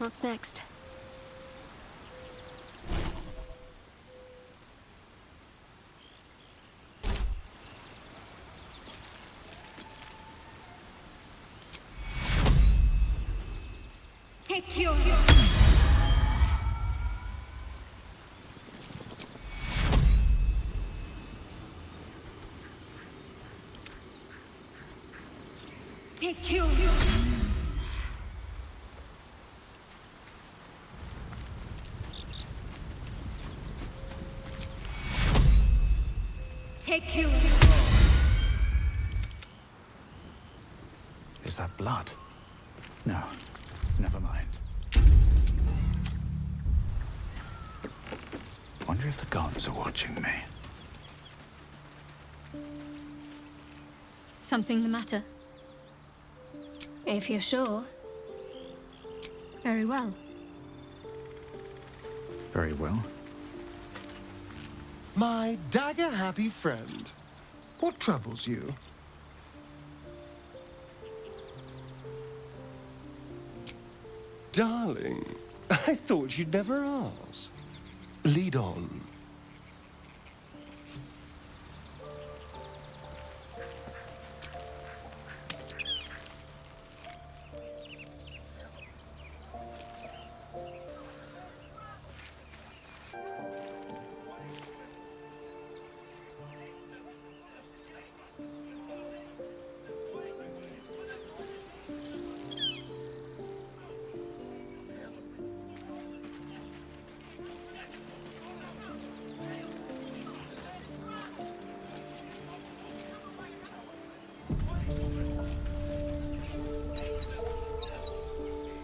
What's next? Take your... Take your... Take you. Is that blood? No, never mind. Wonder if the gods are watching me. Something the matter? If you're sure. Very well. Very well. My dagger-happy friend, what troubles you? Darling, I thought you'd never ask. Lead on.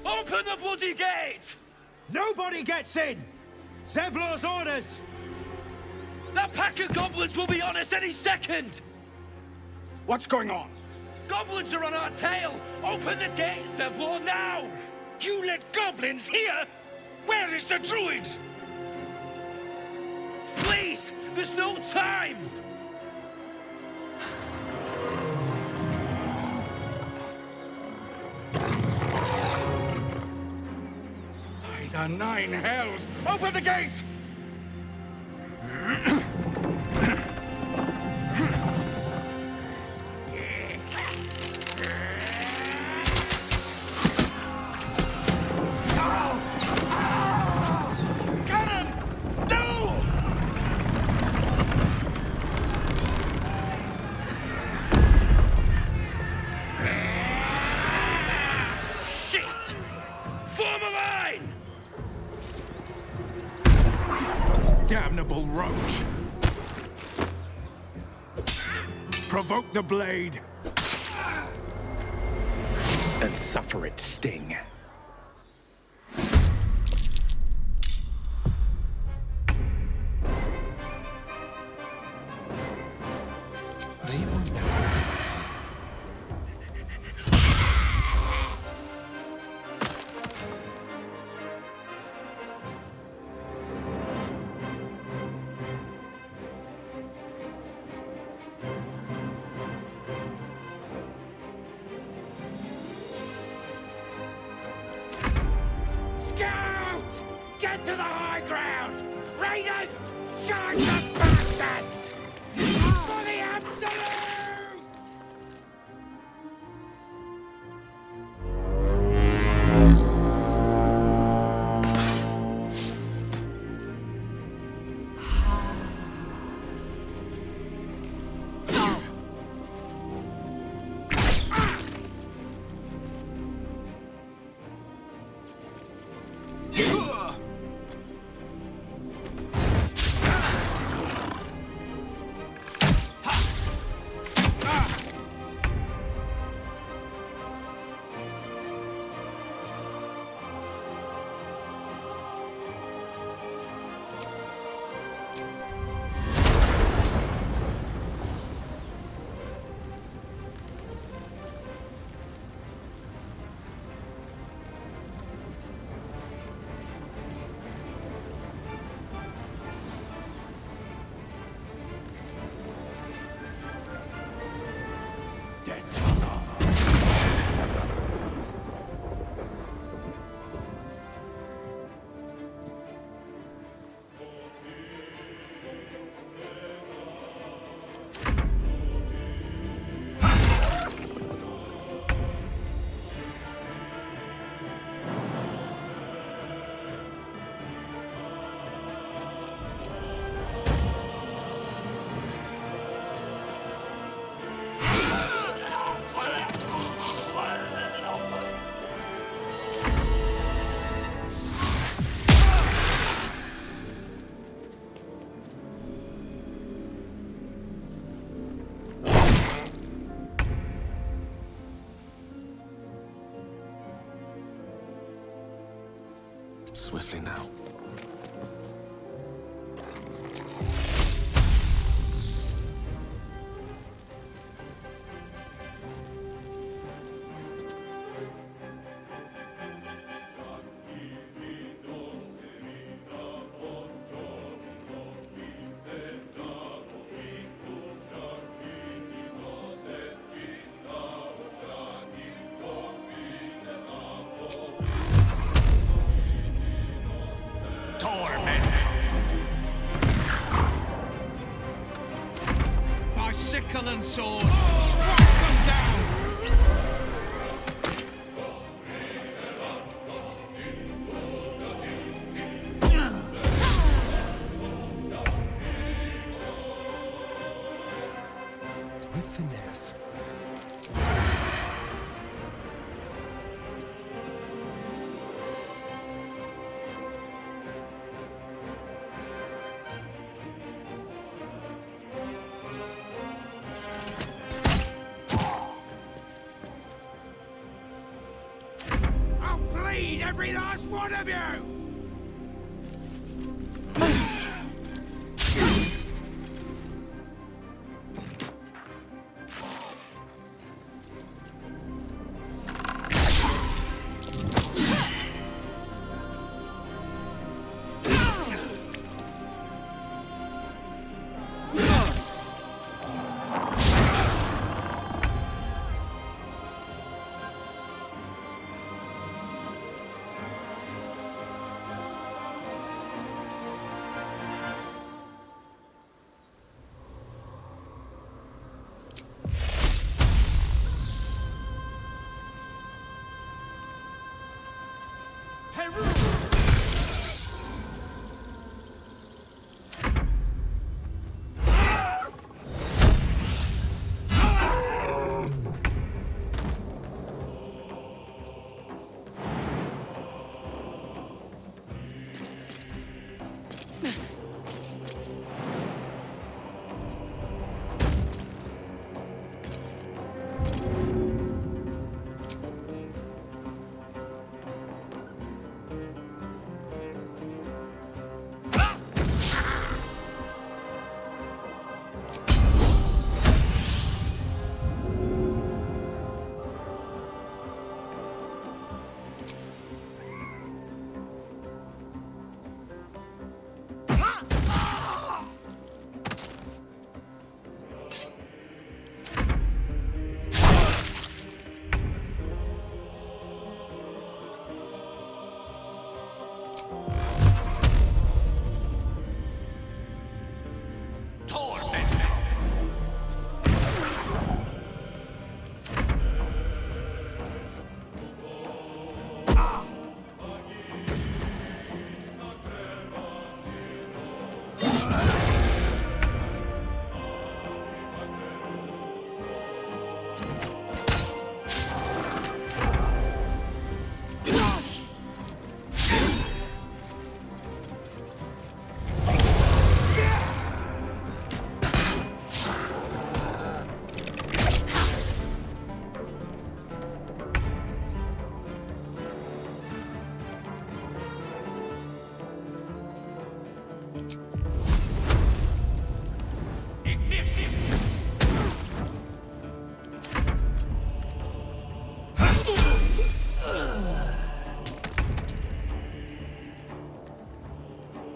Open the bloody gate! Nobody gets in! Zevlor's orders! That pack of goblins will be on us any second! What's going on? Goblins are on our tail! Open the gate, Zevlor, now! You let goblins here? Where is the druid? Please! There's no time! By the nine hells! Open the gates! Cannon! No! Shit! Form a line! Damnable roach! Provoke the blade! And suffer its sting. They were never... Scout! Get to the high ground! Raiders! Charge the bastards! For the absolute! Swiftly now. By sickle and sword, strike them down! With finesse. I'll bleed every last one of you!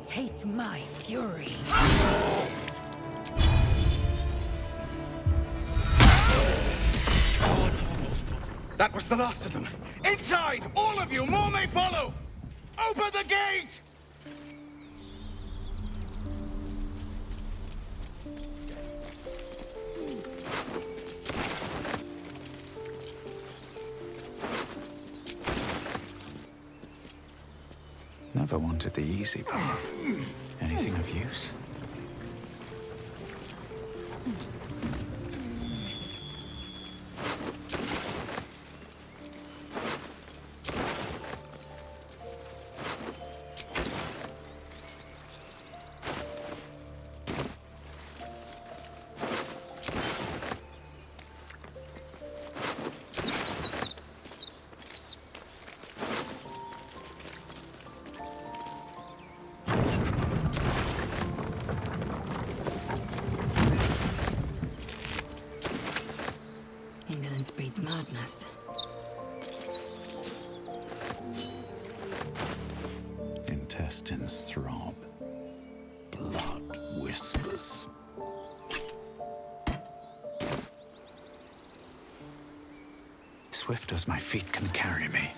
Taste my fury. That was the last of them. Inside! All of you! More may follow! Open the gate! Never wanted the easy path. Anything of use? Silence breeds madness. Intestines throb. Blood whispers. Swift as my feet can carry me.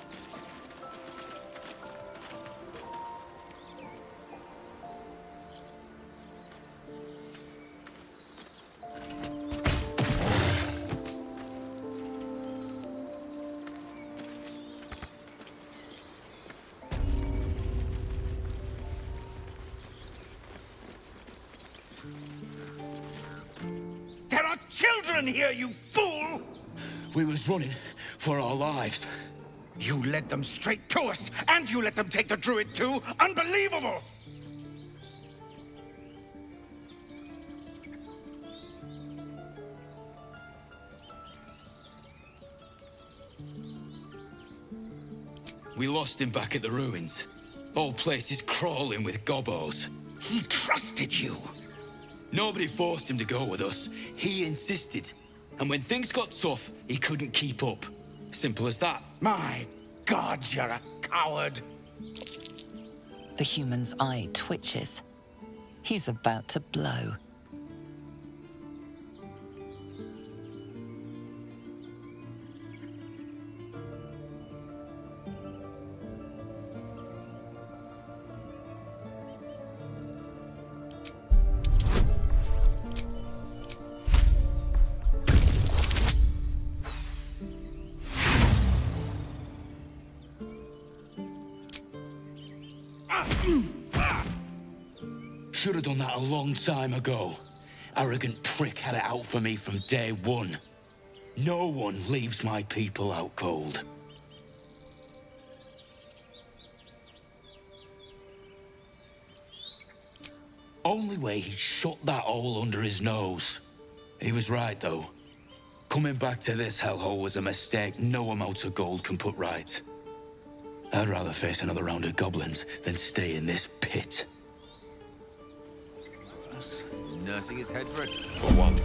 There are children here, you fool! We was running for our lives. You led them straight to us, and you let them take the druid too? Unbelievable! We lost him back at the ruins. Whole place is crawling with gobos. He trusted you. Nobody forced him to go with us. He insisted. And when things got tough, he couldn't keep up. Simple as that. My God, you're a coward. The human's eye twitches. He's about to blow. Should have done that a long time ago. Arrogant prick had it out for me from day one. No one leaves my people out cold. Only way he'd shut that hole under his nose. He was right, though. Coming back to this hellhole was a mistake no amount of gold can put right. I'd rather face another round of goblins than stay in this pit. Nursing his head for it, for once.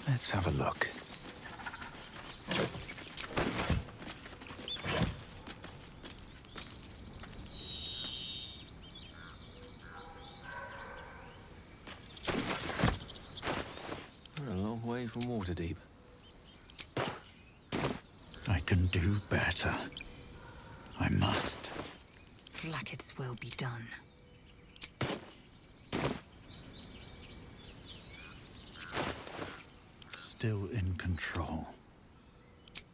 Let's have a look. from Waterdeep. I can do better. I must. Blacketh's will be done. Still in control.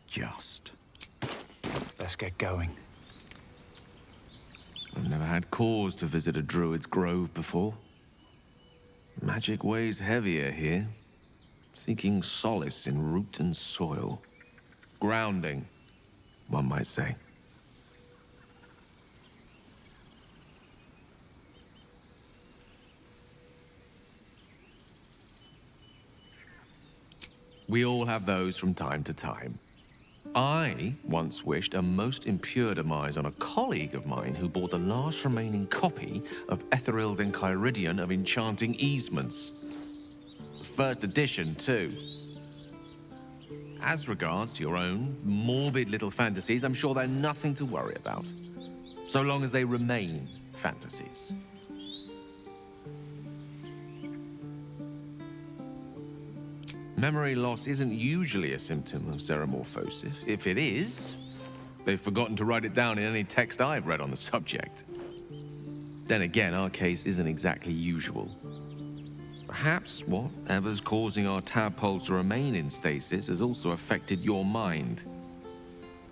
Just. Let's get going. I've never had cause to visit a druid's grove before. Magic weighs heavier here, seeking solace in root and soil. Grounding, one might say. We all have those from time to time. I once wished a most impure demise on a colleague of mine who bought the last remaining copy of Etheril's Enchiridion of Enchanting Easements. It's the first edition, too. As regards to your own morbid little fantasies, I'm sure they're nothing to worry about, so long as they remain fantasies. Memory loss isn't usually a symptom of xeromorphosis. If it is, they've forgotten to write it down in any text I've read on the subject. Then again, our case isn't exactly usual. Perhaps whatever's causing our tadpoles to remain in stasis has also affected your mind.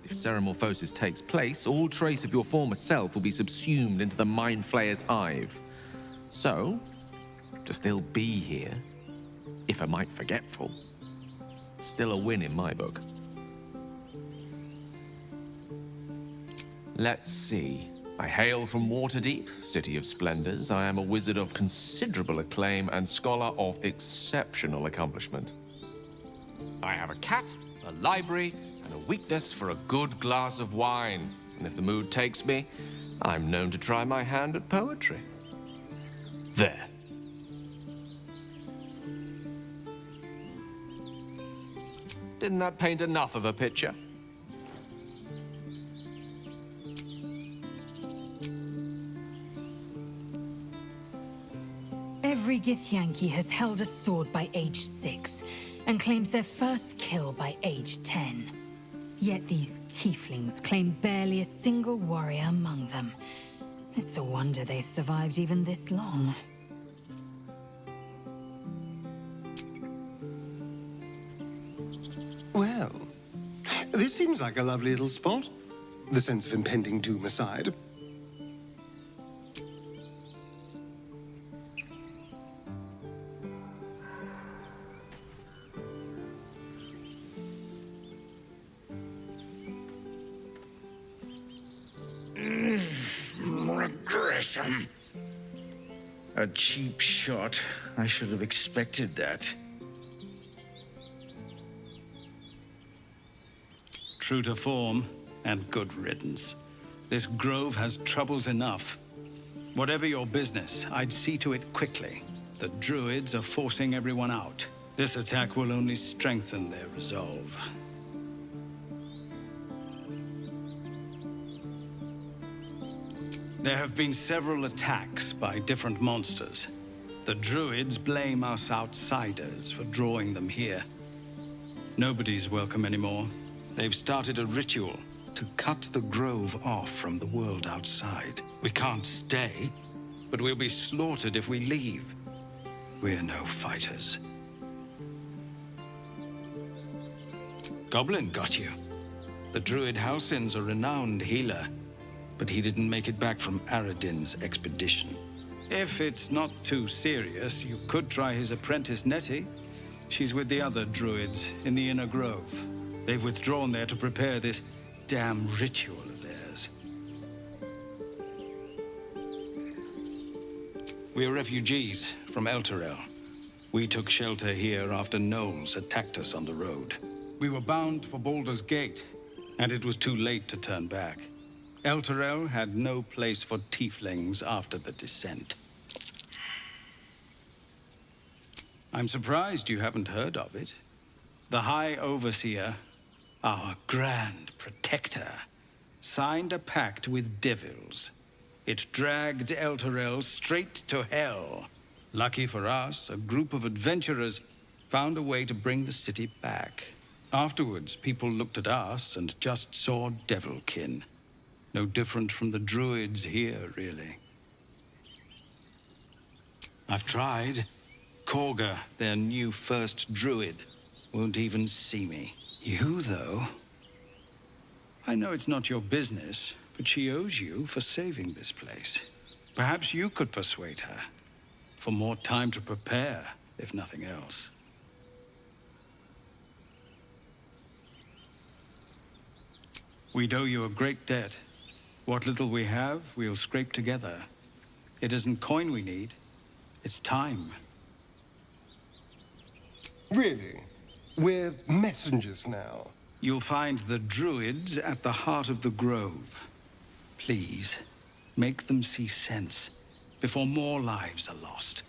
If xeromorphosis takes place, all trace of your former self will be subsumed into the Mind Flayer's hive. So, to still be here, if a mite forgetful, still a win in my book. Let's see. I hail from Waterdeep, city of splendors. I am a wizard of considerable acclaim and scholar of exceptional accomplishment. I have a cat, a library, and a weakness for a good glass of wine. And if the mood takes me, I'm known to try my hand at poetry. There. Didn't that paint enough of a picture? Every Githyanki has held a sword by age 6 and claims their first kill by age 10. Yet these tieflings claim barely a single warrior among them. It's a wonder they've survived even this long. Well, this seems like a lovely little spot. The sense of impending doom aside. Regression. A cheap shot. I should have expected that. True to form, and good riddance. This grove has troubles enough. Whatever your business, I'd see to it quickly. The druids are forcing everyone out. This attack will only strengthen their resolve. There have been several attacks by different monsters. The druids blame us outsiders for drawing them here. Nobody's welcome anymore. They've started a ritual to cut the grove off from the world outside. We can't stay, but we'll be slaughtered if we leave. We're no fighters. Goblin got you. The druid Halsin's a renowned healer, but he didn't make it back from Aradin's expedition. If it's not too serious, you could try his apprentice Nettie. She's with the other druids in the inner grove. They've withdrawn there to prepare this damn ritual of theirs. We are refugees from Elturel. We took shelter here after gnolls attacked us on the road. We were bound for Baldur's Gate, and it was too late to turn back. Elturel had no place for tieflings after the descent. I'm surprised you haven't heard of it. The High Overseer, our Grand Protector, signed a pact with devils. It dragged Elturel straight to hell. Lucky for us, a group of adventurers found a way to bring the city back. Afterwards, people looked at us and just saw devilkin. No different from the druids here, really. I've tried. Korga, their new first druid, won't even see me. You, though? I know it's not your business, but she owes you for saving this place. Perhaps you could persuade her. For more time to prepare, if nothing else. We'd owe you a great debt. What little we have, we'll scrape together. It isn't coin we need, it's time. Really? We're messengers now. You'll find the druids at the heart of the grove. Please, make them see sense before more lives are lost.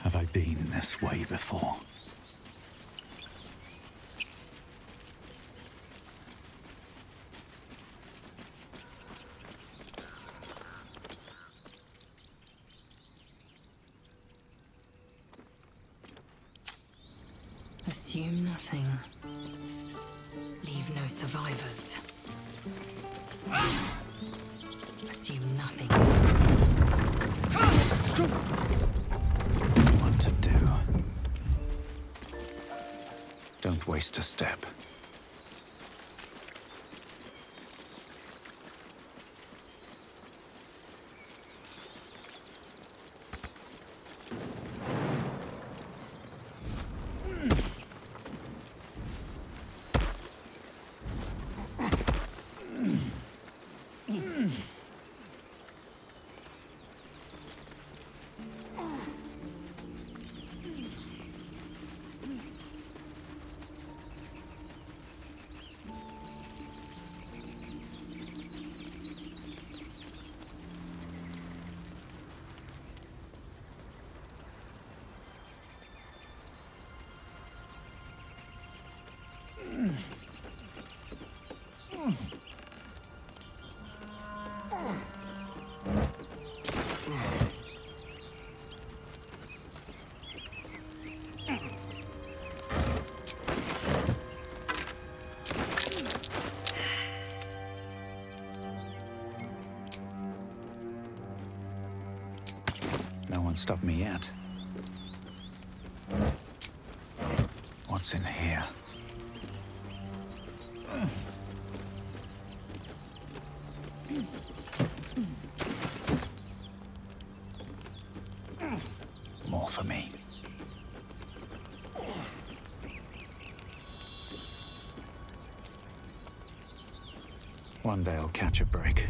Have I been this way before? Assume nothing. Leave no survivors. Assume nothing. What to do? Don't waste a step. No one stopped me yet. What's in here? More for me. One day I'll catch a break.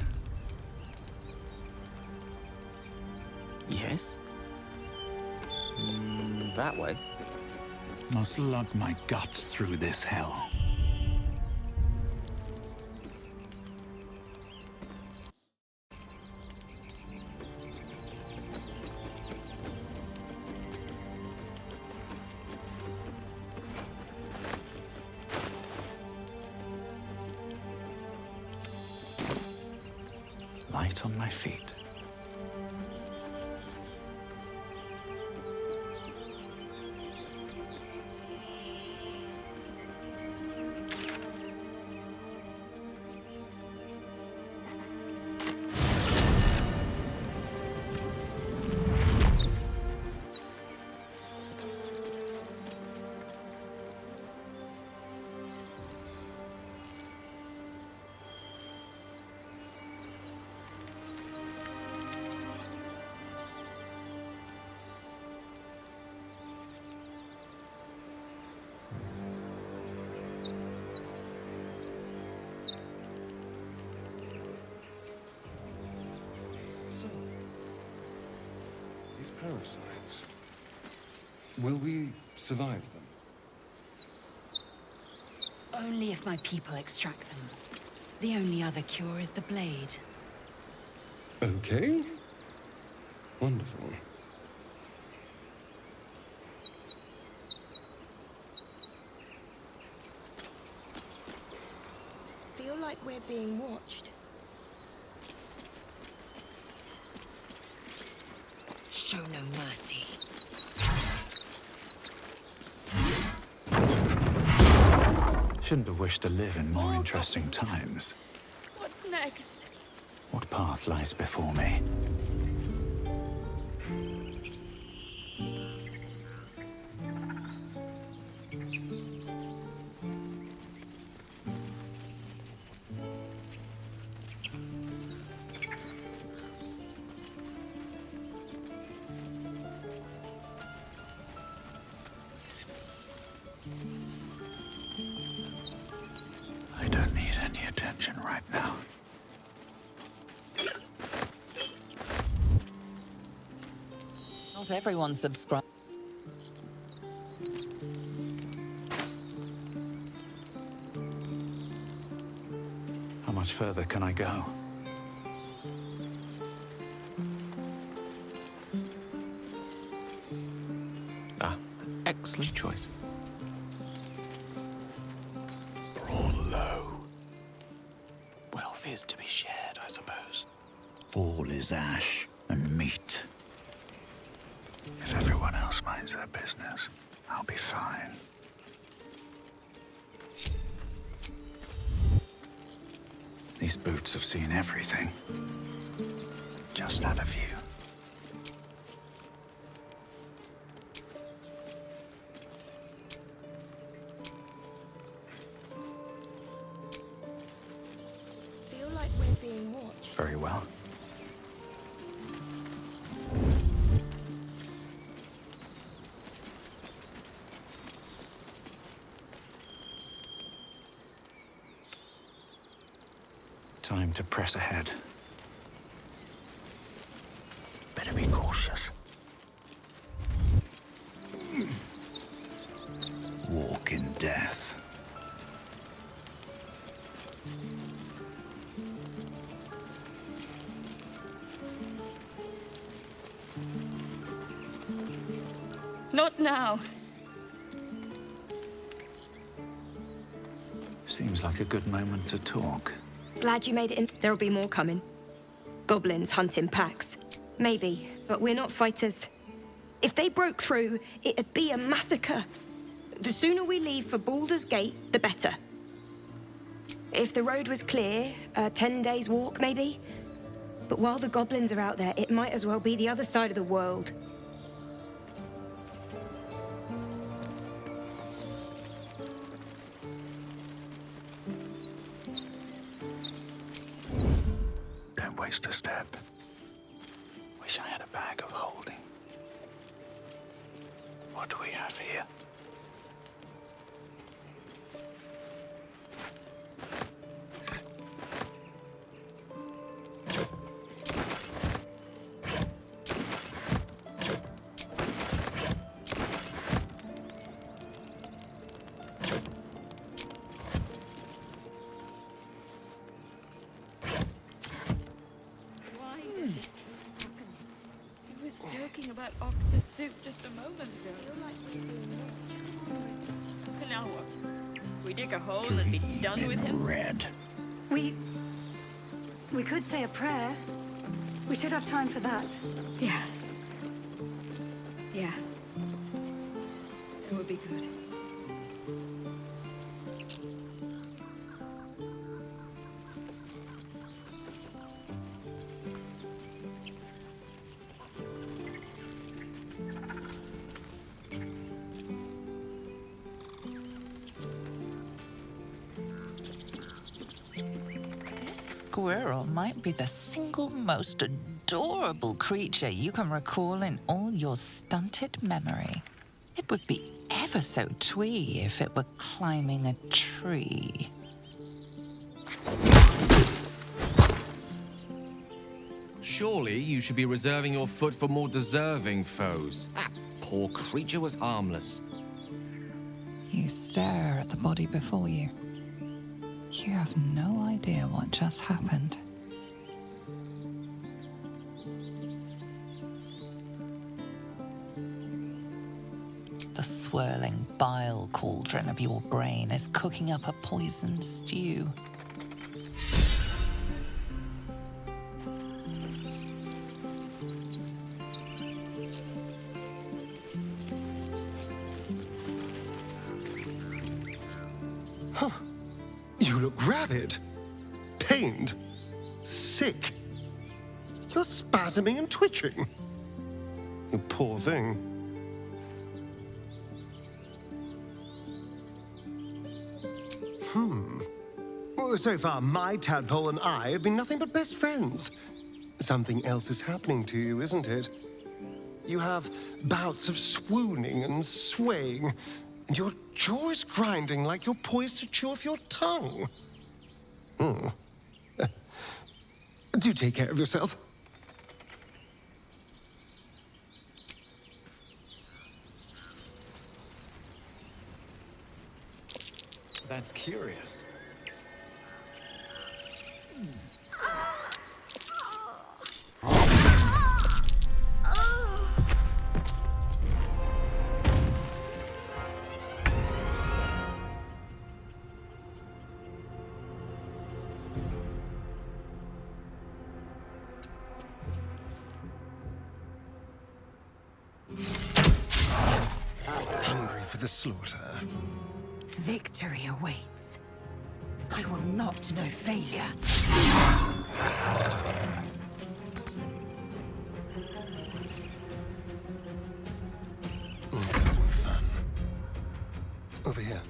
Yes? That way? Must lug my guts through this hell. Light on my feet. These parasites. Will we survive them? Only if my people extract them. The only other cure is the blade. Okay. Wonderful. Feel like we're being watched. Show no mercy. Shouldn't have wished to live in more interesting times. What's next? What path lies before me? I don't need any attention right now. Not everyone subscribes. How much further can I go? Ah, excellent choice. All low. Wealth is to be shared, I suppose. All is ash and meat. If everyone else minds their business, I'll be fine. These boots have seen everything. Just out of view. Feel like we're being watched. Very well. Time to press ahead. Better be cautious. Walk in death. Not now. Seems like a good moment to talk. Glad you made it in. There'll be more coming. Goblins hunt in packs. Maybe, but we're not fighters. If they broke through, it'd be a massacre. The sooner we leave for Baldur's Gate, the better. If the road was clear, 10 days walk maybe. But while the goblins are out there, it might as well be the other side of the world. Don't waste a step. Wish I had a bag of holding. What do we have here? He was joking about octa soup just a moment ago. Now what? We dig a hole and be done with him? Red. We could say a prayer. We should have time for that. Yeah. Yeah. It would be good. Squirrel might be the single most adorable creature you can recall in all your stunted memory. It would be ever so twee if it were climbing a tree. Surely you should be reserving your foot for more deserving foes. That poor creature was harmless. You stare at the body before you. You have no idea what just happened. The swirling bile cauldron of your brain is cooking up a poisoned stew. You look rabid, pained, sick. You're spasming and twitching. You poor thing. Well, so far, my tadpole and I have been nothing but best friends. Something else is happening to you, isn't it? You have bouts of swooning and swaying, and your jaw is grinding like you're poised to chew off your tongue. Do take care of yourself. That's curious. Hungry for the slaughter. Victory awaits. I will not know failure. Let's have some fun. Over here.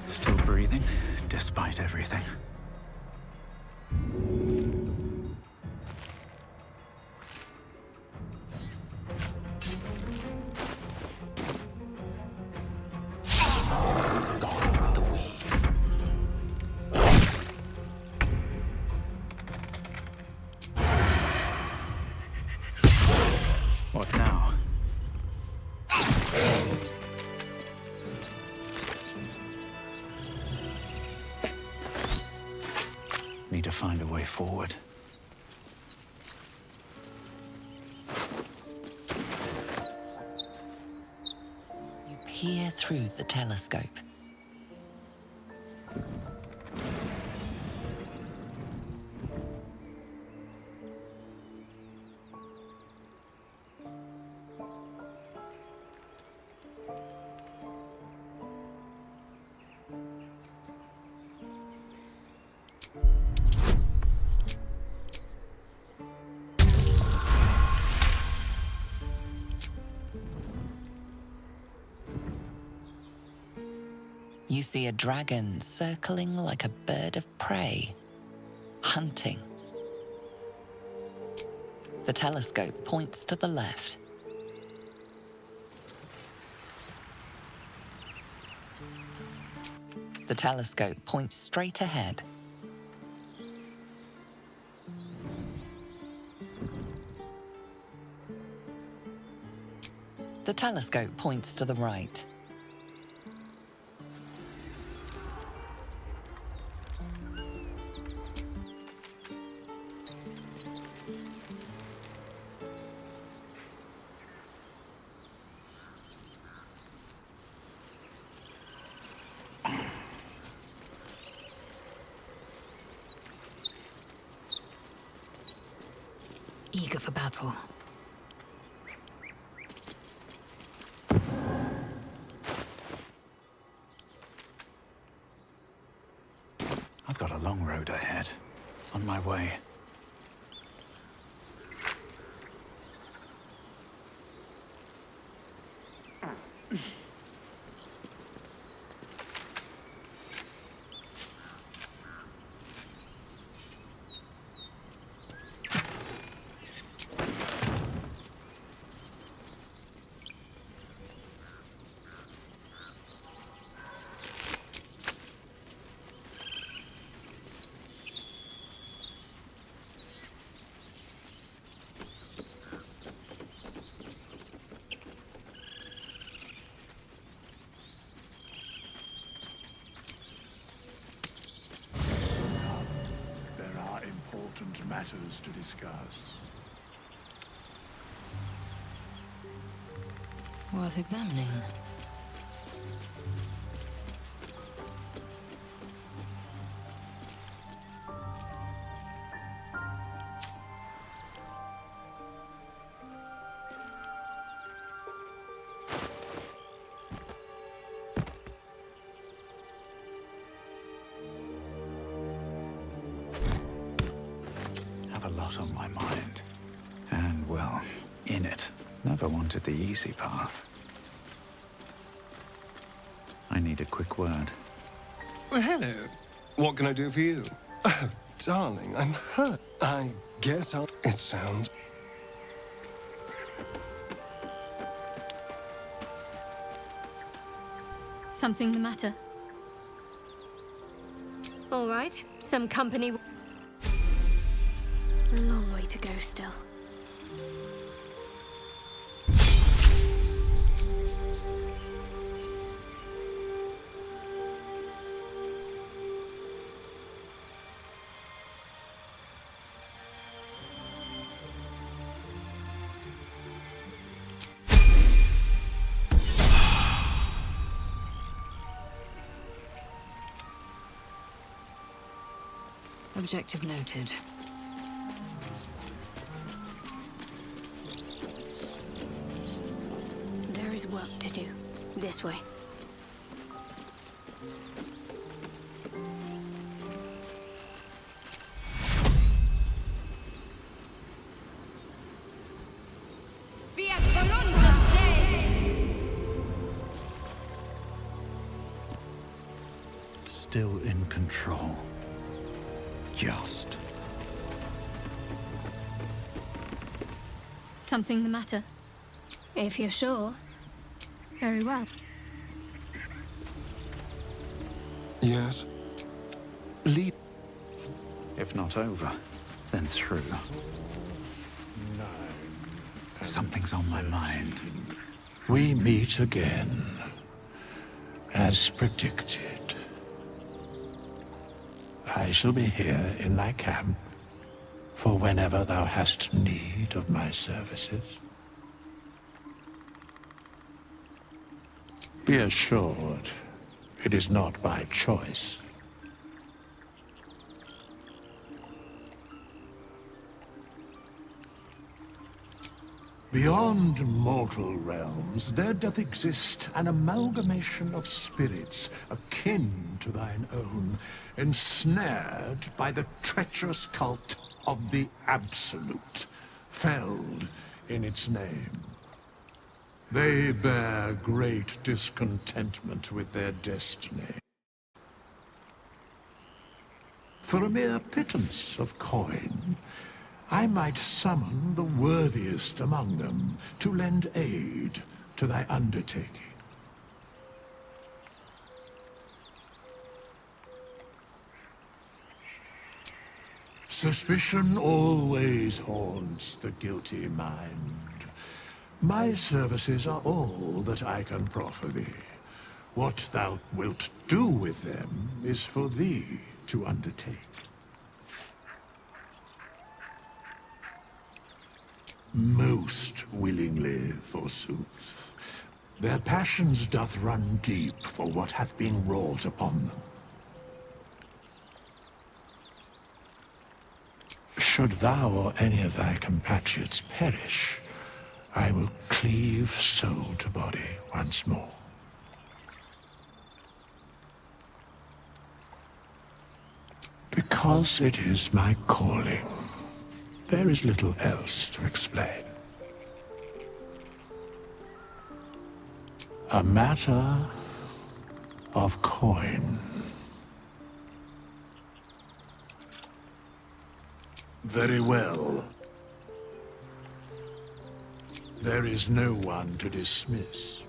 Still breathing, despite everything. What now? Need to find a way forward. You peer through the telescope. You see a dragon circling like a bird of prey, hunting. The telescope points to the left. The telescope points straight ahead. The telescope points to the right. Eager for battle. I've got a long road ahead. On my way. Matters to discuss. Worth examining. lot on my mind. And, well, in it. Never wanted the easy path. I need a quick word. Well, hello. What can I do for you? Oh, darling, I'm hurt. I guess I'll... It sounds... Something the matter? All right, some company... A long way to go still. Objective noted. There is work to do. This way. Still in control. Just. Something the matter? If you're sure. Very well. Yes? Lead. If not over, then through. Something's on my mind. We meet again, as predicted. I shall be here in thy camp for whenever thou hast need of my services. Be assured, it is not by choice. Beyond mortal realms, there doth exist an amalgamation of spirits akin to thine own, ensnared by the treacherous cult of the Absolute, felled in its name. They bear great discontentment with their destiny. For a mere pittance of coin, I might summon the worthiest among them to lend aid to thy undertaking. Suspicion always haunts the guilty mind. My services are all that I can proffer thee. What thou wilt do with them is for thee to undertake. Most willingly, forsooth. Their passions doth run deep for what hath been wrought upon them. Should thou or any of thy compatriots perish, I will cleave soul to body once more. Because it is my calling. There is little else to explain. A matter of coin. Very well. There is no one to dismiss.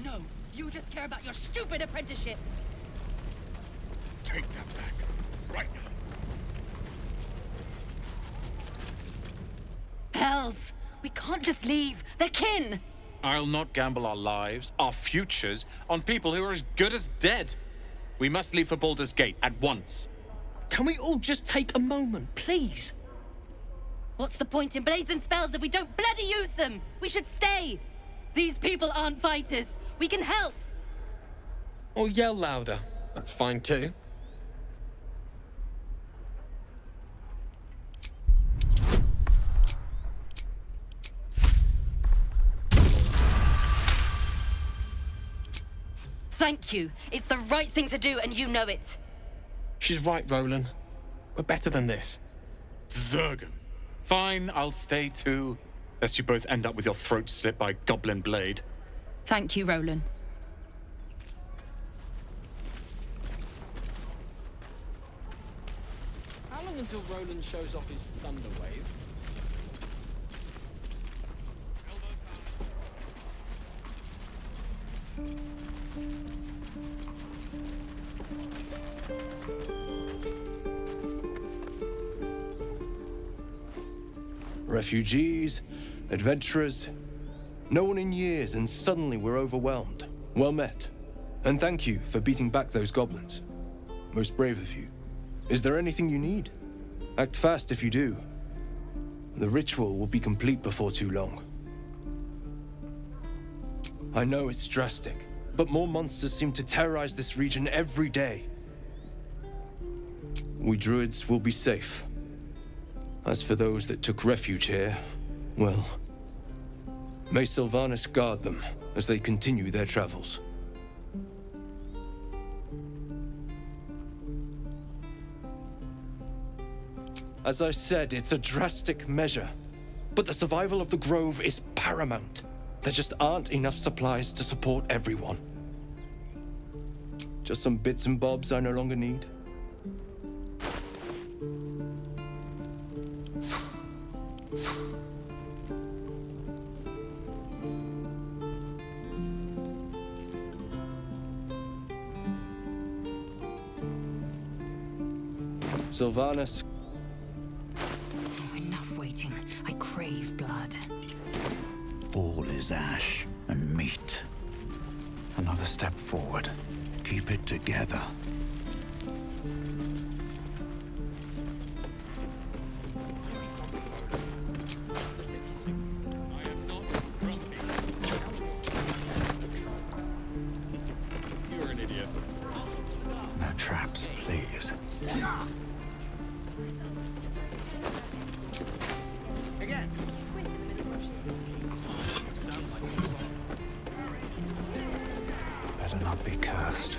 No, you just care about your stupid apprenticeship. Take that back, right now. Hells! We can't just leave. They're kin! I'll not gamble our lives, our futures, on people who are as good as dead. We must leave for Baldur's Gate at once. Can we all just take a moment, please? What's the point in blazing spells if we don't bloody use them? We should stay. These people aren't fighters. We can help. Or yell louder. That's fine too. Thank you. It's the right thing to do, and you know it. She's right, Roland. We're better than this. Zergan. Fine, I'll stay too. Lest you both end up with your throats slit by goblin blade. Thank you, Roland. How long until Roland shows off his thunder wave? Refugees, adventurers, no one in years, and suddenly we're overwhelmed. Well met. And thank you for beating back those goblins. Most brave of you. Is there anything you need? Act fast if you do. The ritual will be complete before too long. I know it's drastic, but more monsters seem to terrorize this region every day. We druids will be safe. As for those that took refuge here, well, may Sylvanas guard them as they continue their travels. As I said, it's a drastic measure, but the survival of the Grove is paramount. There just aren't enough supplies to support everyone. Just some bits and bobs I no longer need. Sylvanas. Oh, enough waiting. I crave blood. All is ash and meat. Another step forward. Keep it together. You're an idiot. No traps, please. Again. Better not be cursed.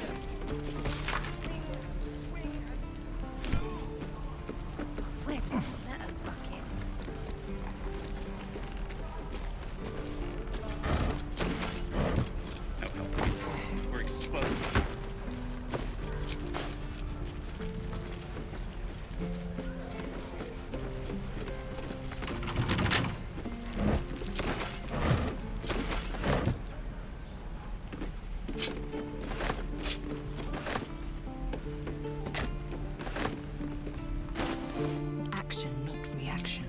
Where did you put that bucket? We're exposed. Action, not reaction.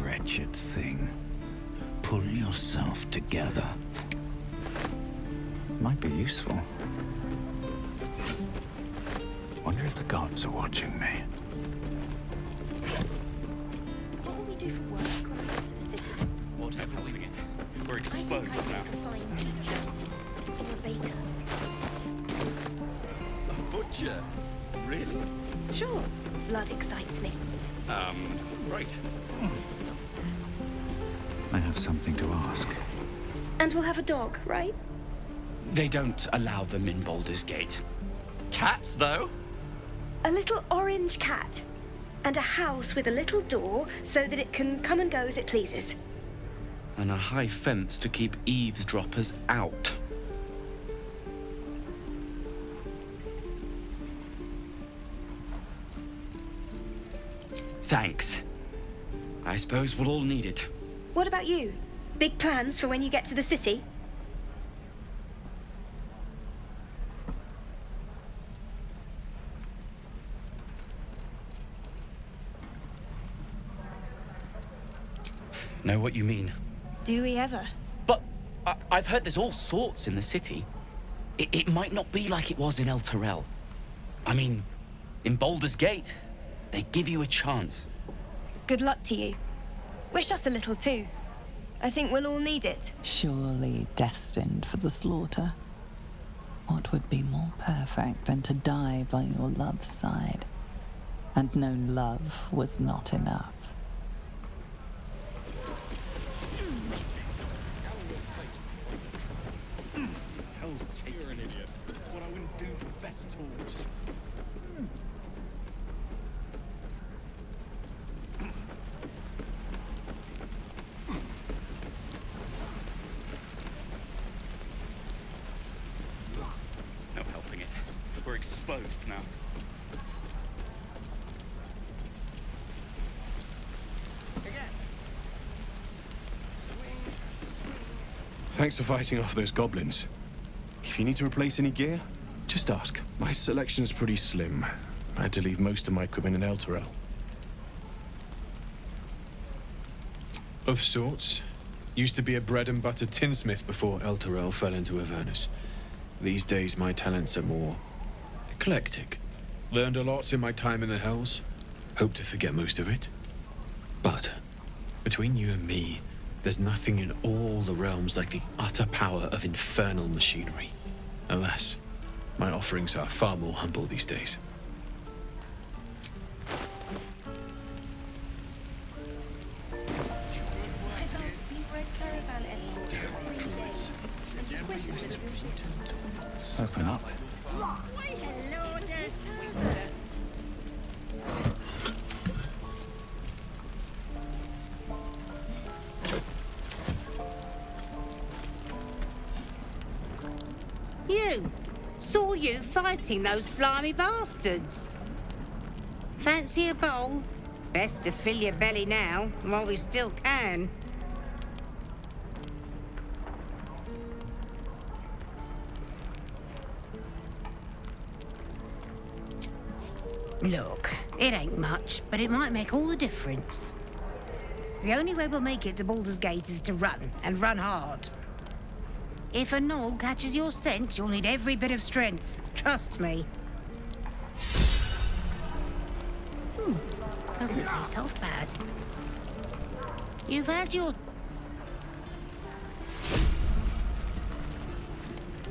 Wretched thing. Pull yourself together. Might be useful. Wonder if the gods are watching me. What will we do for work when we get to the city? Whatever we get, we're exposed now. Fine teacher. Or a baker. A butcher? Really? Sure. Blood excites me. Right. I have something to ask. And we'll have a dog, right? They don't allow them in Baldur's Gate. Cats, though? A little orange cat. And a house with a little door so that it can come and go as it pleases. And a high fence to keep eavesdroppers out. Thanks. I suppose we'll all need it. What about you? Big plans for when you get to the city? Know what you mean? Do we ever? But I've heard there's all sorts in the city. It might not be like it was in El Terrell. I mean, In Baldur's Gate, they give you a chance. Good luck to you. Wish us a little too. I think we'll all need it. Surely destined for the slaughter. What would be more perfect than to die by your love's side? And know love was not enough. You're an idiot. What I wouldn't do for better tools. No helping it. We're exposed now. Thanks for fighting off those goblins. If you need to replace any gear, just ask. My selection's pretty slim. I had to leave most of my equipment in Elturel. Of sorts. Used to be a bread and butter tinsmith before Elturel fell into Avernus. These days my talents are more eclectic. Learned a lot in my time in the Hells. Hope to forget most of it. But between you and me, there's nothing in all the realms like the utter power of infernal machinery. Alas, my offerings are far more humble these days. Open up. You! Saw you fighting those slimy bastards. Fancy a bowl? Best to fill your belly now, while we still can. Look, it ain't much, but it might make all the difference. The only way we'll make it to Baldur's Gate is to run, and run hard. If a gnoll catches your scent, you'll need every bit of strength. Trust me. Doesn't taste half bad. You've had your...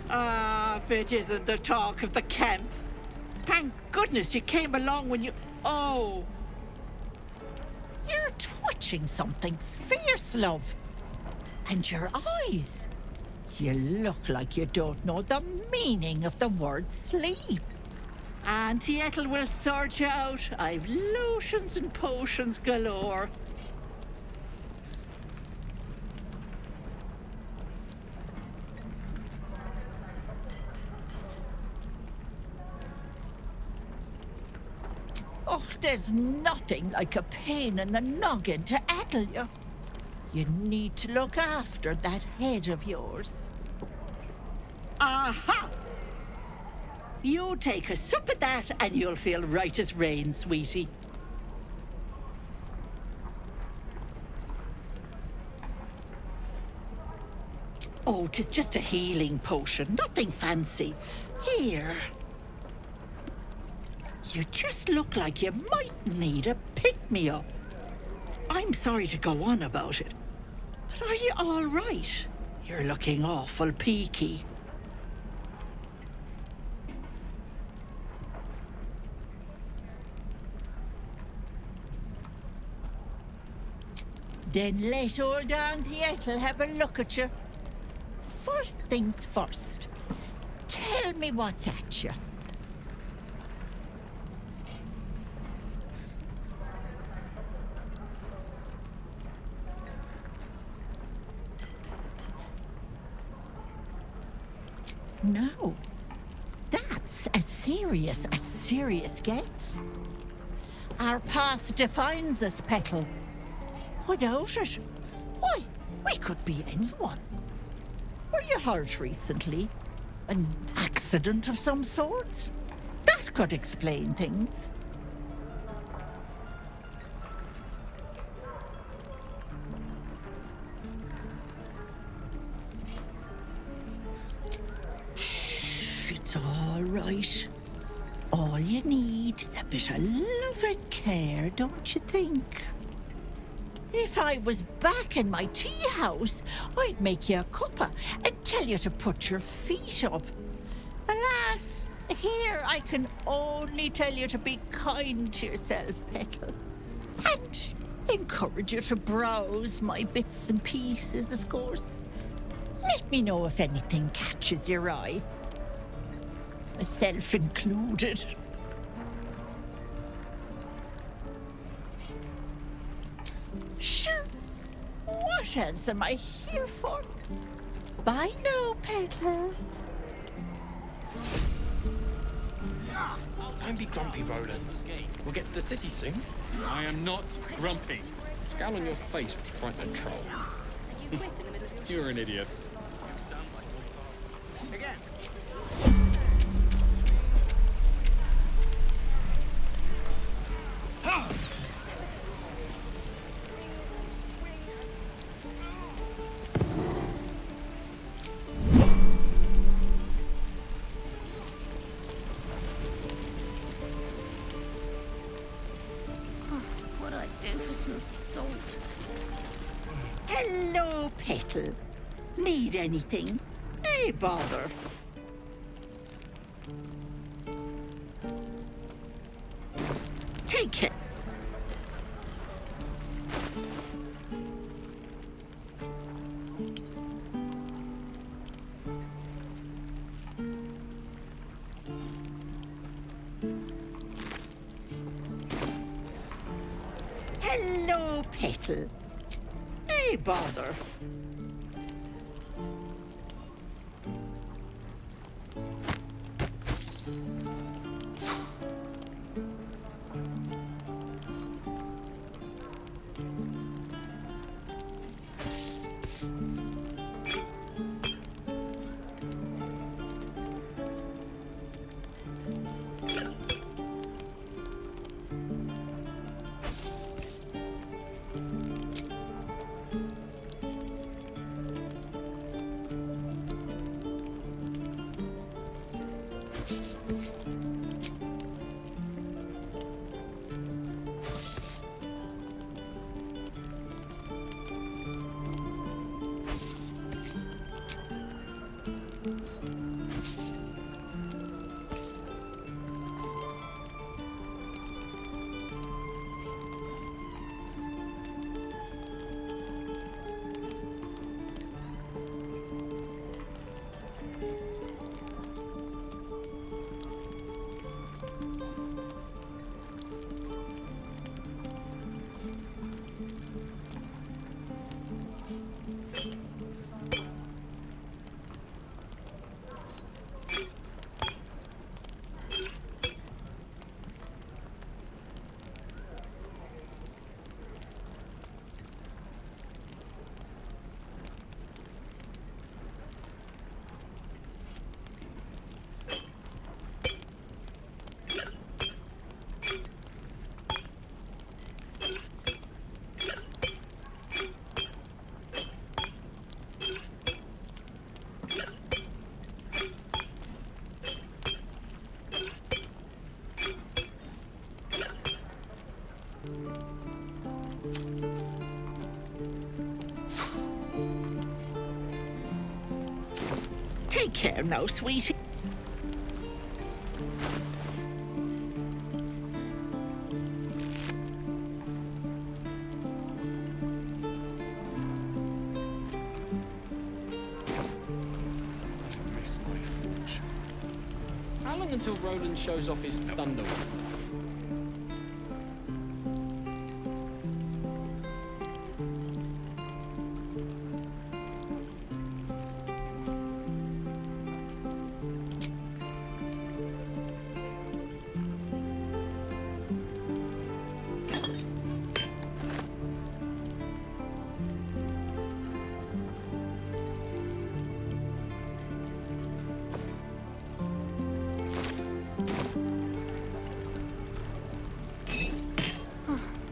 Ah, if it isn't the talk of the camp. Thank goodness you came along when you... Oh! You're twitching something fierce, love. And your eyes. You look like you don't know the meaning of the word sleep. Auntie Ethel will sort you out. I've lotions and potions galore. Oh, there's nothing like a pain in the noggin to addle you. You need to look after that head of yours. Aha! You take a sup of that and you'll feel right as rain, sweetie. Oh, 'tis just a healing potion, nothing fancy. Here. You just look like you might need a pick-me-up. I'm sorry to go on about it, but are you all right? You're looking awful peaky. Then let old Auntie Ethel have a look at you. First things first, tell me what's at you. No, that's as serious gets. Our path defines us, Petal. Without it, why, we could be anyone. Were you hurt recently? An accident of some sorts? That could explain things. Shh, it's all right. All you need is a bit of love and care, don't you think? If I was back in my tea house, I'd make you a cuppa and tell you to put your feet up. Alas, here I can only tell you to be kind to yourself, Petal. And encourage you to browse my bits and pieces, of course. Let me know if anything catches your eye. Myself included. Sure. What else am I here for? Bye now, Petal. Don't be grumpy, Roland. We'll get to the city soon. I am not grumpy. The scowl on your face would frighten a troll. You're an idiot. What'd I do for some salt? Hello, Petal. Need anything? Hey, bother. Take care. Hello, Petal. Hey, bother. Take care now, sweetie. How long until Roland shows off his thunder?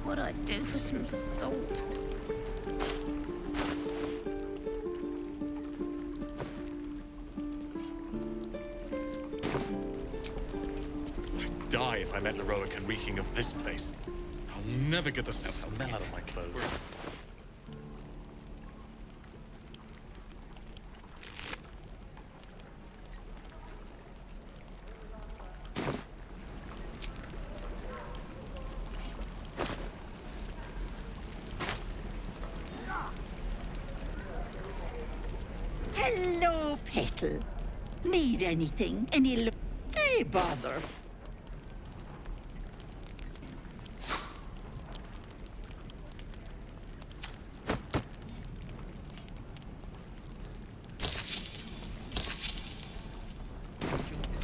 What'd I do for some salt? die if I met Leroican reeking of this place. I'll never get the smell out of my clothes. Hello, Petal. Need anything? Any Hey, bother.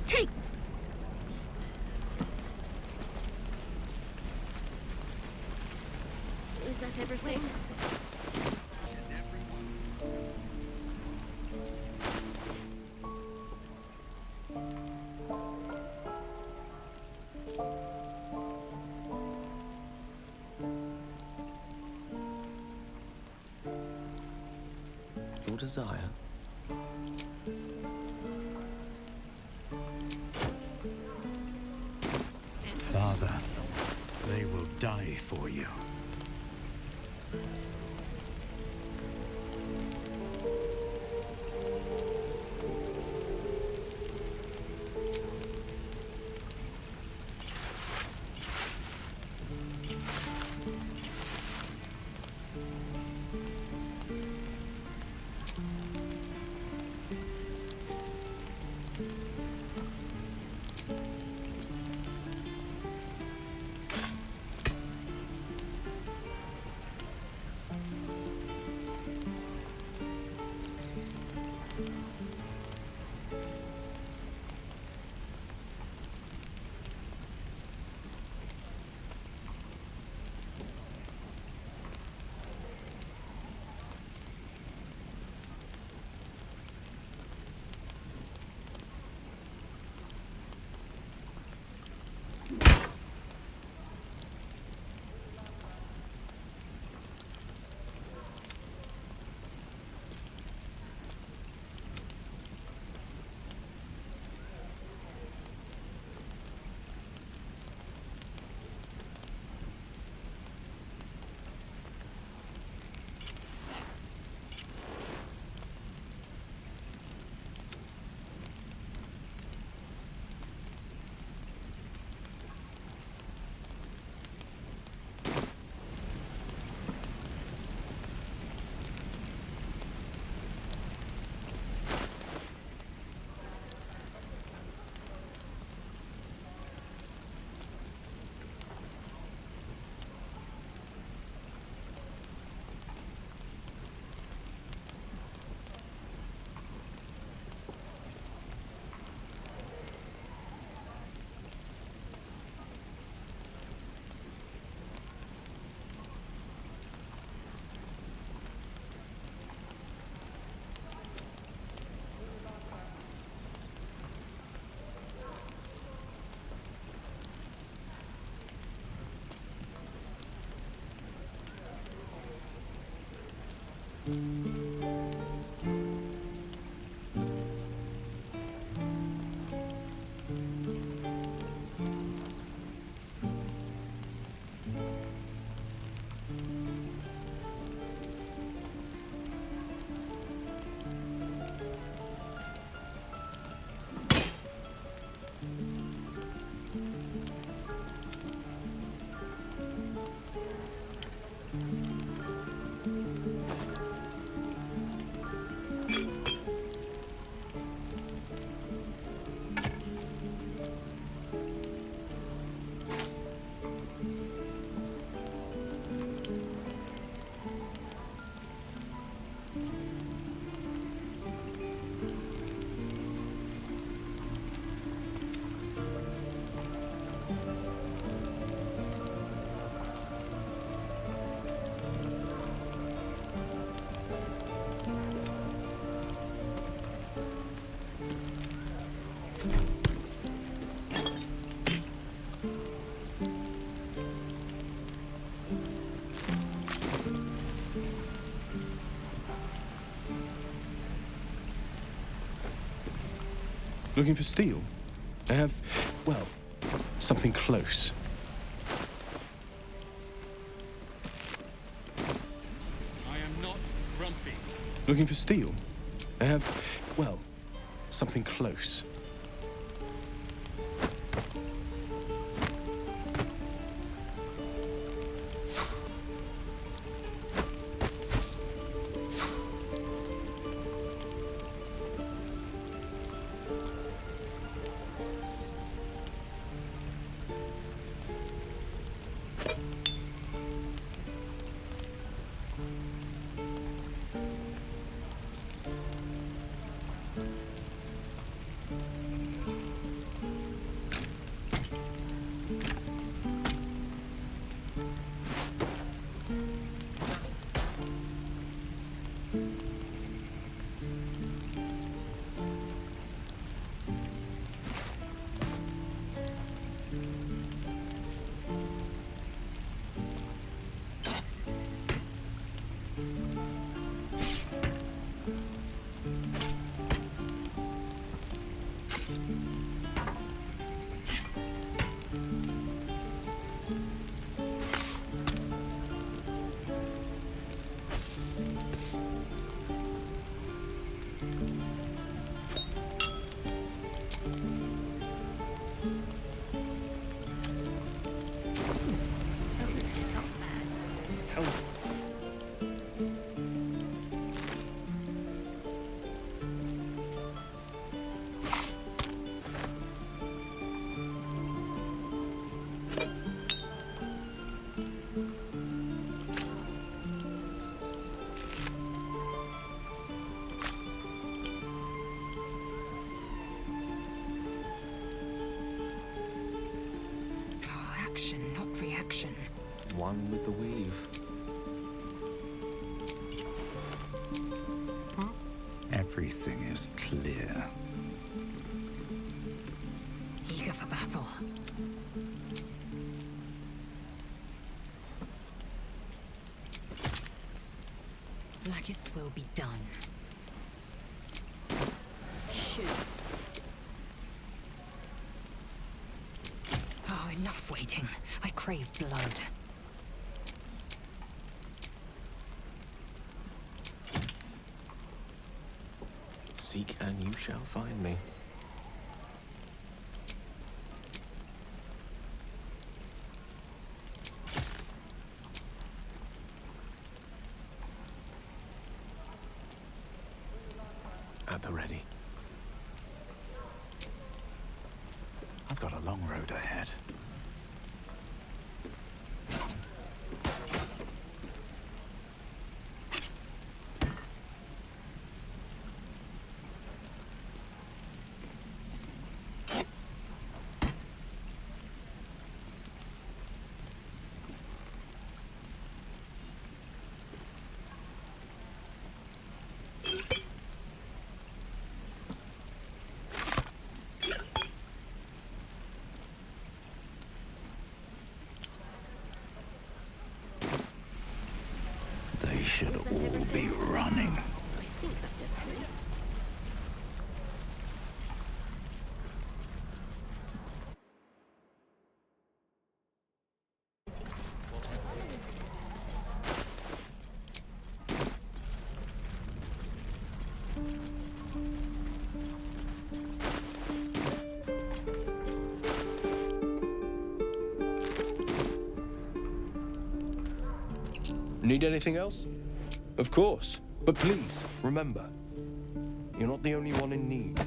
Take. Is that everything? Your desire. Father, they will die for you. Looking for steel? I have, well, Something close. I am not grumpy. Looking for steel? I have, well, something close. Reaction. One with the weave. Everything is clear. Eager for battle. Like its will be done. Shoot. Oh, enough waiting. I crave blood. Seek and you shall find me. At the ready. I've got a long road ahead. They should all be running. Need anything else? Of course. But please, remember, you're not the only one in need.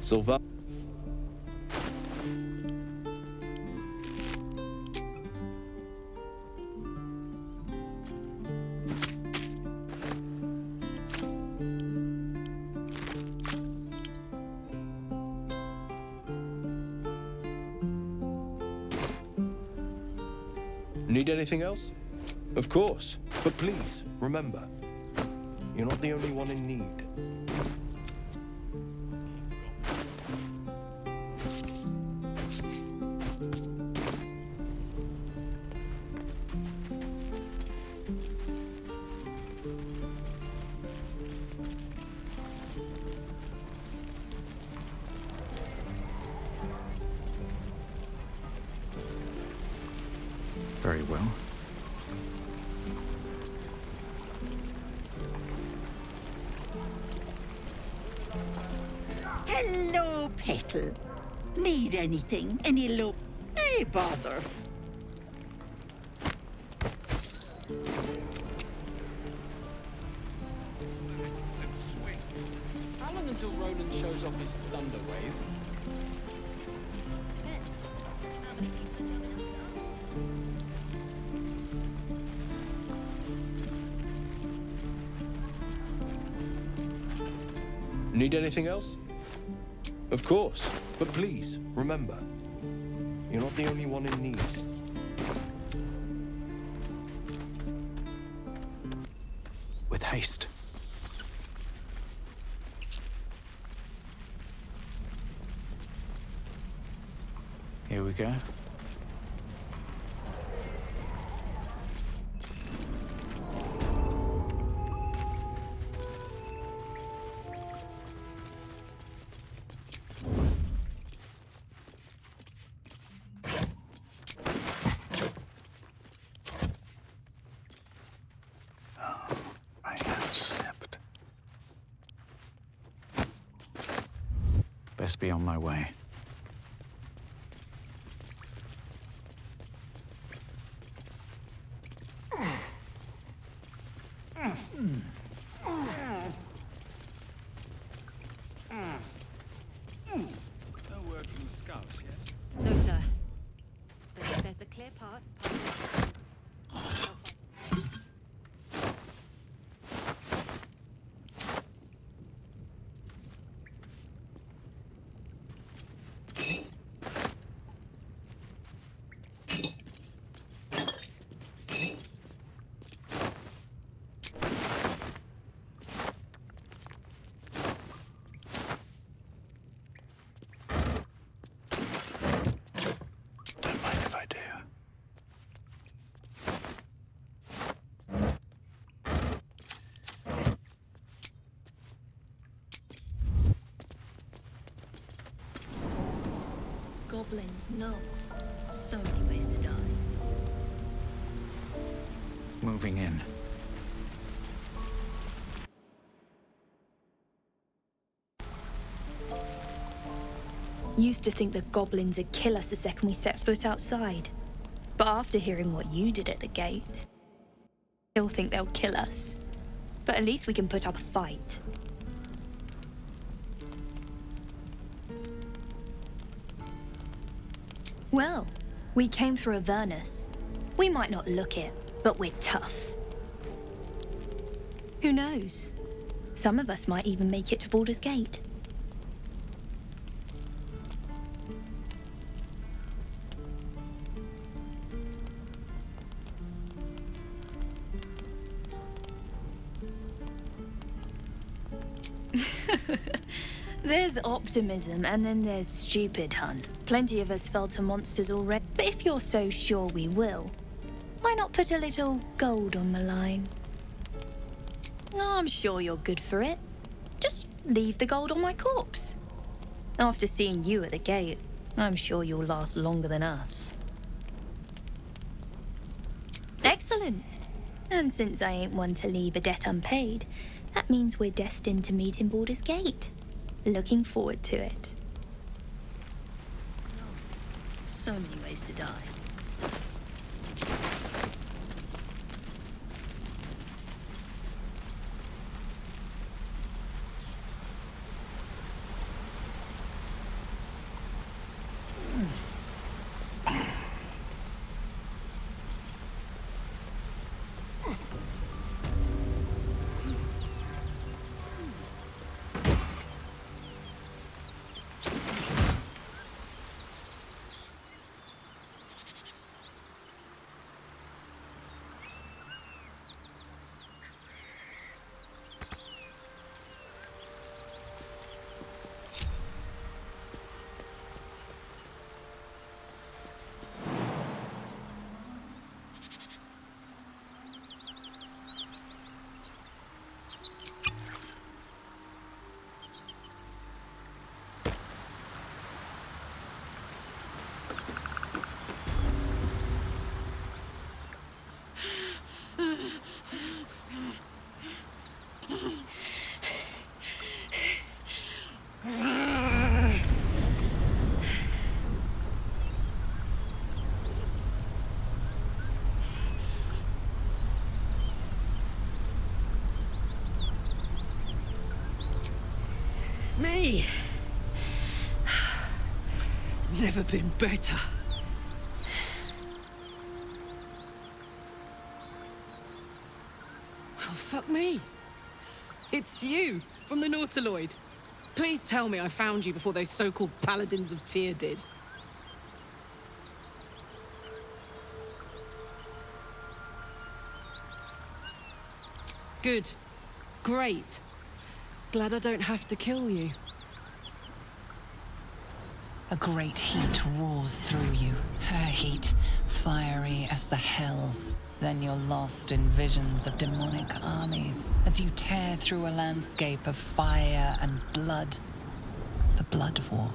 Sylva. Need anything else? Of course. But please, remember, you're not the only one in need. Very well. Hello, Petal. Need anything? Any look? Hey, bother. How long until Roland shows off his thunder wave? Need anything else? Of course. But please, remember, you're not the only one in need. With haste. Here we go. Best be on my way. No word from the scouts yet. No, sir. But there's a clear path. Don't mind if I do. Goblins, gnolls. So many ways to die. Moving in. Used to think that goblins would kill us the second we set foot outside. But after hearing what you did at the gate, I still think they'll kill us. But at least we can put up a fight. Well, we came through Avernus. We might not look it, but we're tough. Who knows? Some of us might even make it to Baldur's Gate. There's optimism, and then there's stupid, hun. Plenty of us fell to monsters already. But if you're so sure we will, why not put a little gold on the line? I'm sure you're good for it. Just leave the gold on my corpse. After seeing you at the gate, I'm sure you'll last longer than us. Excellent. And since I ain't one to leave a debt unpaid, that means we're destined to meet in Baldur's Gate. Looking forward to it. So many ways to die. never been better. Oh, fuck me. It's you, from the Nautiloid. Please tell me I found you before those so-called Paladins of Tyr did. Good. Great. Glad I don't have to kill you. A great heat roars through you. Her heat, fiery as the hells. Then you're lost in visions of demonic armies as you tear through a landscape of fire and blood. The Blood War.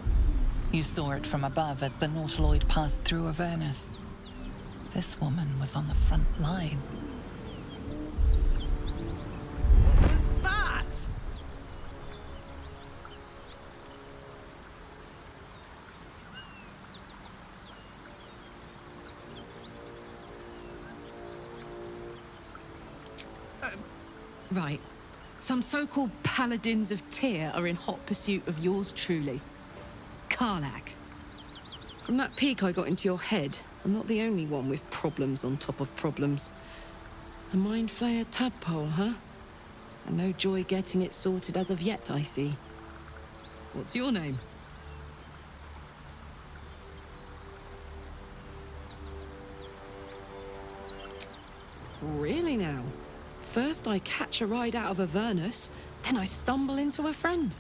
You saw it from above as the Nautiloid passed through Avernus. This woman was on the front line. What was that? Right. Some so-called Paladins of Tyr are in hot pursuit of yours truly. Karlach. From that peek I got into your head, I'm not the only one with problems on top of problems. A mind flayer tadpole, huh? And no joy getting it sorted as of yet, I see. What's your name? Really now? First I catch a ride out of Avernus, then I stumble into a friend.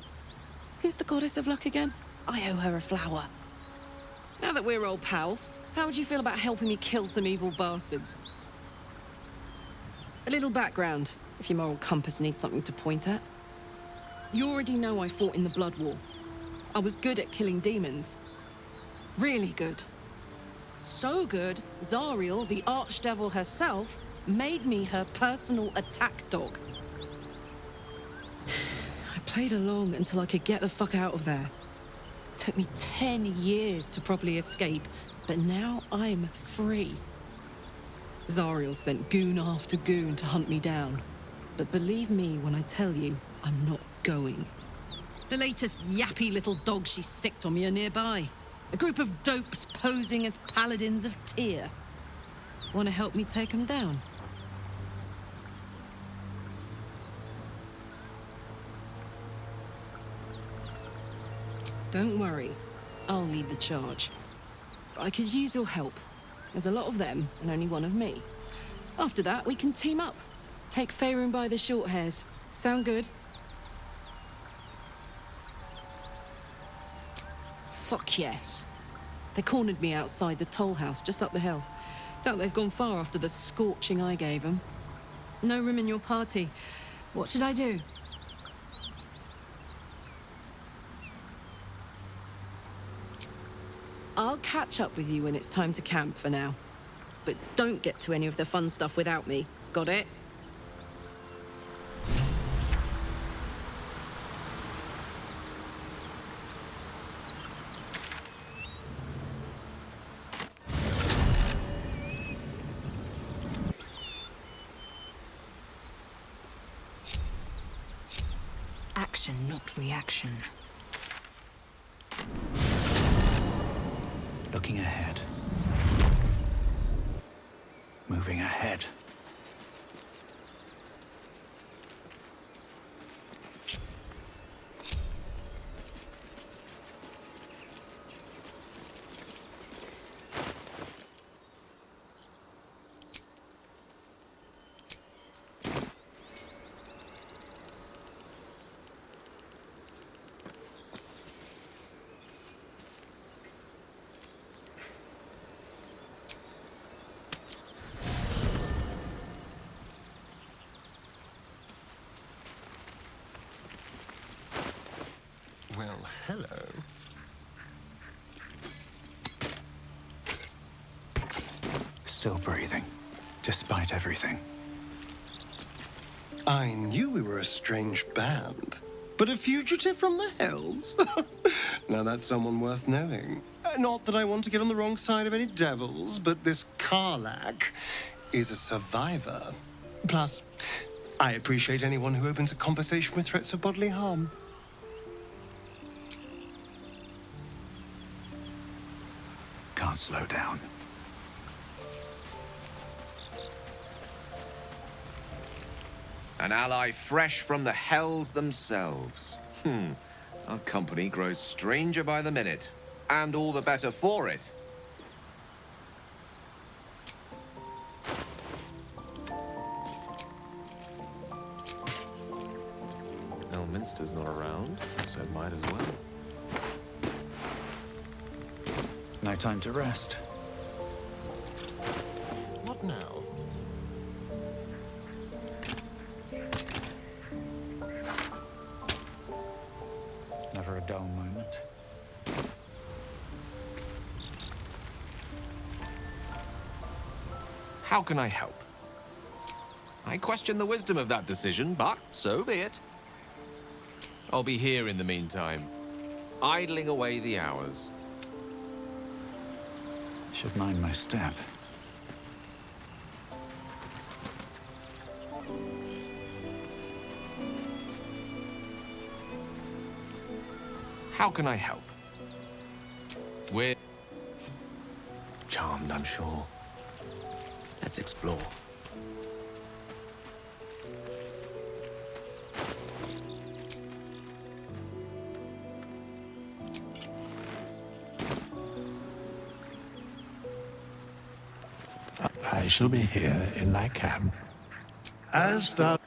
Who's the goddess of luck again? I owe her a flower. Now that we're old pals, how would you feel about helping me kill some evil bastards? A little background, if your moral compass needs something to point at. You already know I fought in the Blood War. I was good at killing demons. Really good. So good, Zariel, the archdevil herself, made me her personal attack dog. I played along until I could get the fuck out of there. Took me 10 years to properly escape, but now I'm free. Zariel sent goon after goon to hunt me down. But believe me when I tell you, I'm not going. The latest yappy little dogs she sicked on me are nearby. A group of dopes posing as Paladins of Tyr. Want to help me take them down? Don't worry, I'll lead the charge. I could use your help. There's a lot of them, and only one of me. After that, we can team up. Take Faerun by the short hairs. Sound good? Fuck yes. They cornered me outside the toll house just up the hill. Doubt they've gone far after the scorching I gave them. No room in your party. What should I do? I'll catch up with you when it's time to camp for now. But don't get to any of the fun stuff without me. Got it? Action, not reaction. Looking ahead. Moving ahead. Well, hello. Still breathing, despite everything. I knew we were a strange band, but a fugitive from the hells? Now that's someone worth knowing. Not that I want to get on the wrong side of any devils, but this Karlach is a survivor. Plus, I appreciate anyone who opens a conversation with threats of bodily harm. slow down. An ally fresh from the hells themselves. Our company grows stranger by the minute, and all the better for it. Elminster's not around, so might as well. No time to rest. What now? Never a dull moment. How can I help? I question the wisdom of that decision, but so be it. I'll be here in the meantime, idling away the hours. Should mind my step. How can I help? We're charmed, I'm sure. Let's explore. I shall be here in thy camp, as thou...